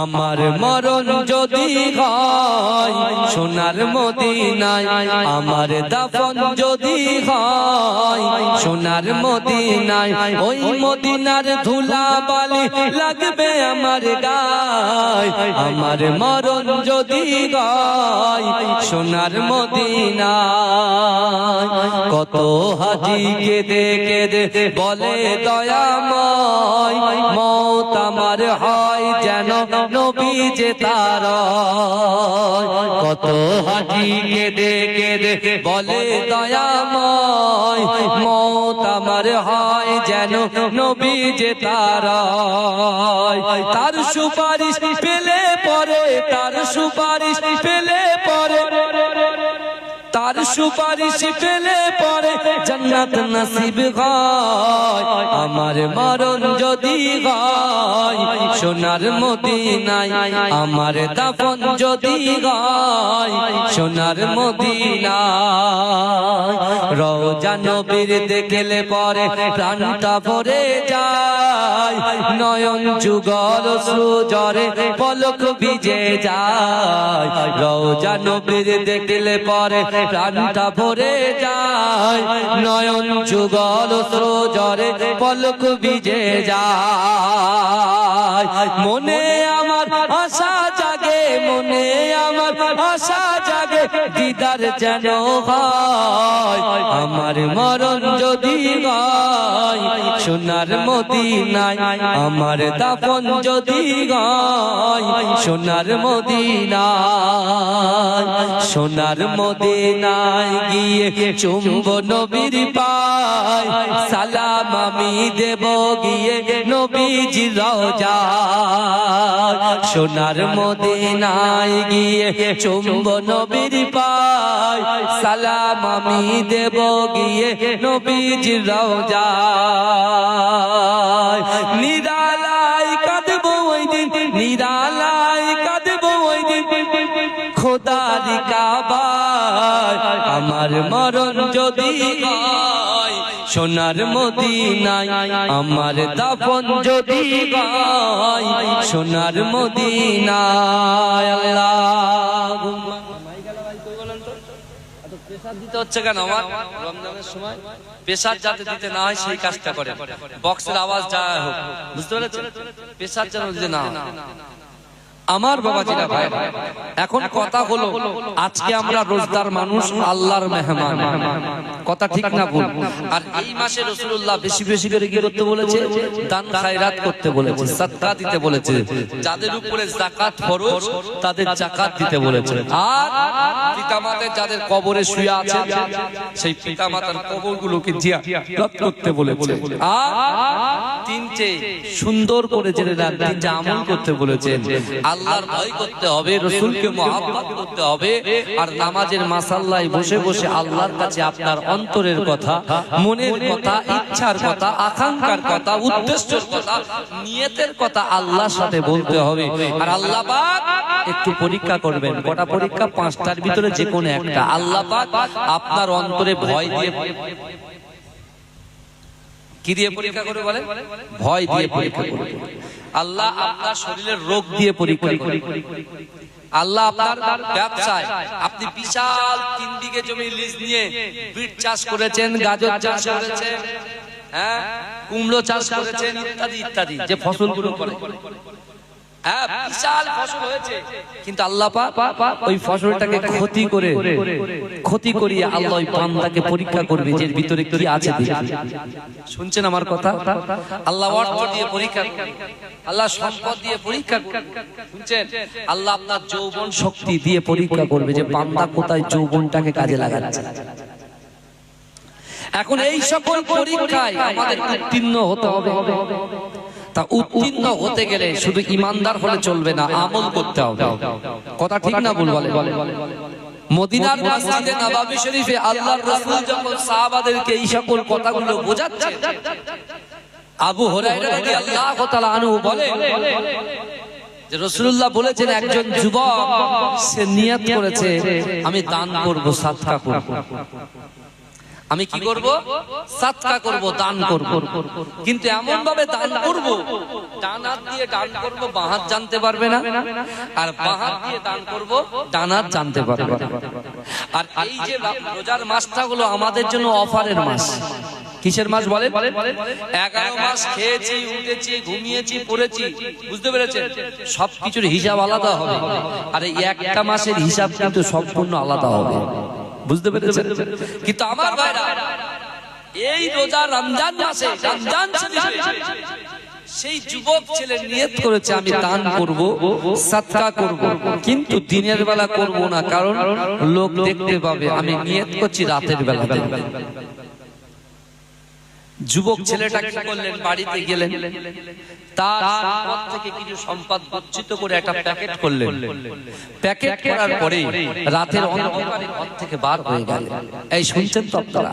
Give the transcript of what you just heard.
আমার মরণ যদি হয় সোনার মদিনায়, আমার দাফন যদি হয় সোনার মদিনায়, ওই মদিনার ধুলা বালি লাগবে আমার গায়। আমার মরণ যদি হয় সোনার মদিনায়, কত হাজি কেঁদে কেঁদে বলে দয়াময়, মওত আমার হয় যেন নবী যে তার। কত হাজি কেঁদে কেঁদে বলে দয়াময়, মওত আমার হয় যেন নবী যে তার। তার সুপারিশ পেলে পরে, তার সুপারিশ পেলে পরে, তার সুপারিশ পেলে পরে জান্নাত নসিব হয়। আমার মরণ যদি হয় সোনার মদিনায়, আমার দাফন যদি হয় সোনার মদিনায়। রওজা নবীর দেখলে পরে প্রাণটা ভরে যায়, নয়ন যুগল সুজরে পলক ভিজে যায়। রওজা নবীর দেখলে পরে প্রাণটা ভরে যায়, নয়ন যুগল সুজরে পলক ভিজে যায়। মনে আমার আশা জাগে, মনে আমার আশা জাগে, দিদার যেন হয়। আমার মরণ যদি হয় সোনার মদিনায়, আমার দাফন যদি হয় সোনার মদিনায়। সোনার মদিনায় গিয়ে চুম্ব নবীর পায়, সালাম আমি দেব গিয়ে নবীজি রওজায়। সোনার মদিনায় গিয়ে চুম্ব নবীর পায়, সালাম আমি দেব গিয়ে নবীজি রওজায়। নিরালায় কাঁদবো ওই দিন, নিরালায় কাঁদবো ওই দিন খোদার কাবায়। আমার মরণ যদি হয় সোনার মদিনায়, আমার দাফন যদি হয় সোনার মদিনায়। আল্লাহুম্মা পেশার দিতে হচ্ছে কেন? আমার রমজানের সময় পেশার যাতে দিতে না হয় সেই কাজটা করে, বক্সের আওয়াজ যা হোক, বুঝতে পেরেছেন? পেশার যেন দিতে না হয়। আমার বাবাজিরা ভাই, এখন কথা হলো আজকে আমরা রোজদার মানুষ, আল্লাহর মেহমান, কথা ঠিক না ভুল? আর এই মাসে রাসূলুল্লাহ বেশি বেশি করে কি করতে বলেছে? দান খায়রাত করতে বলেছে, সাদকা দিতে বলেছে। যাদের উপরে যাকাত ফরজ তাদের যাকাত দিতে বলেছে। আর পিতামাতার যাদের কবরে শুয়ে আছে সেই পিতামাতার কবরগুলোকে জিয়ারত করতে বলেছে। আর তিনটে সুন্দর করে জেনে নেন, তিনটে আমল করতে বলেছেন। আল্লাহর ভয় করতে হবে, রাসূলকে মহব্বত করতে হবে, আর নামাজের মাসাল্লায় বসে বসে আল্লাহর কাছে আপনার অন্তরের কথা, মনের কথা, ইচ্ছার কথা, আকাঙ্ক্ষার কথা, উদ্দেশ্যের কথা, নিয়তের কথা আল্লাহর সাথে বলতে হবে। আর আল্লাহ পাক একটু পরীক্ষা করবেন। কটা পরীক্ষা? পাঁচটার ভিতরে যে কোনো একটা। আল্লাহ পাক আপনার অন্তরে ভয় দিয়ে, কি দিয়ে পরীক্ষা করে বলেন? ভয় দিয়ে পরীক্ষা করে। আল্লাহ আপনার শরীরের রোগ দিয়ে পরীক্ষা করে। আল্লাহ আপনার ব্যবসায়, আপনি বিশাল 3 বিঘে জমি লিজ নিয়ে বিট চাষ করেছেন, গাজর চাষ করেছেন, হ্যাঁ, কুমড়ো চাষ করেছেন, ইত্যাদি ইত্যাদি যে ফসলগুলো করে, হ্যাঁ বিশাল ফসল হয়েছে, কিন্তু আল্লাহ পাক ওই ফসলটাকে ক্ষতি করিয়ে আল্লাহ ওই বান্দাকে পরীক্ষা করবে যে এর ভিতরে কি আছে দেখি। শুনছেন আমার কথা? আল্লাহ অর্থ দিয়ে পরীক্ষা করবে, আল্লাহ সম্পদ দিয়ে পরীক্ষা করবে, শুনছেন? আল্লাহ আপনার যৌবন শক্তি দিয়ে পরীক্ষা করবে যে বান্দা কোথায় যৌবনটাকে কাজে লাগাচ্ছে। এখন এই সকল পরীক্ষায় আমাদের উত্তীর্ণ হতে হবে। তা উত্তীর্ণ হতে গেলে শুধু ইমানদার হলে চলবে না, আমল করতে হবে। কথা ঠিক না ভুল বলে? মদিনার মসজিদে নববী শরীফে আল্লাহর রাসূল যখন সাহাবাদেরকে এই সকল কথাগুলো বোঝাচ্ছেন, আবু হুরায়রা রাদিয়াল্লাহু তাআলা আনহু বলে যে রাসূলুল্লাহ বলেছেন একজন যুবক সে নিয়ত করেছে আমি দান করব, সাদকা করব। আমি কি করব? সাদকা করব, দান করব। কিন্তু এমন ভাবে দান করব, ডান হাত দিয়ে দান করব, বাঁ হাত জানতে পারবে না, আর বাঁ হাত দিয়ে দান করব, ডান হাত জানতে পারবে না। আর এই যে রোজার মাসটা হলো আমাদের জন্য অফারের মাস। কিসের মাস বলেন? 11 মাস খেয়েছি, উঠেছি, ঘুমিয়েছি, পড়েছি, বুঝতে পেরেছেন? সবকিছুর হিসাব আলাদা হবে, আর এই একটা মাসের হিসাব কিন্তু সম্পূর্ণ আলাদা হবে, বুঝতে পেরেছেন? কিন্তু আমার ভাইরা, এই রোজা রমজান মাসে, রমজান শরীফে সেই যুবক ছেলে নিয়ত করেছে আমি দান করব, সাদকা করব, কিন্তু দিনের বেলা করব না, কারণ লোক দেখতে পাবে। আমি নিয়ত করছি রাতের বেলা। যুবক ছেলেটা কি করলেন? বাড়িতে গেলেন, তার সম্পদ থেকে কিছু সম্পদ গচ্ছিত করে একটা প্যাকেট করলেন। প্যাকেট করার পরে রাতের অন্ধকারে ঘর থেকে বার হয়ে গেল। এই শুনছেন তো আপনারা?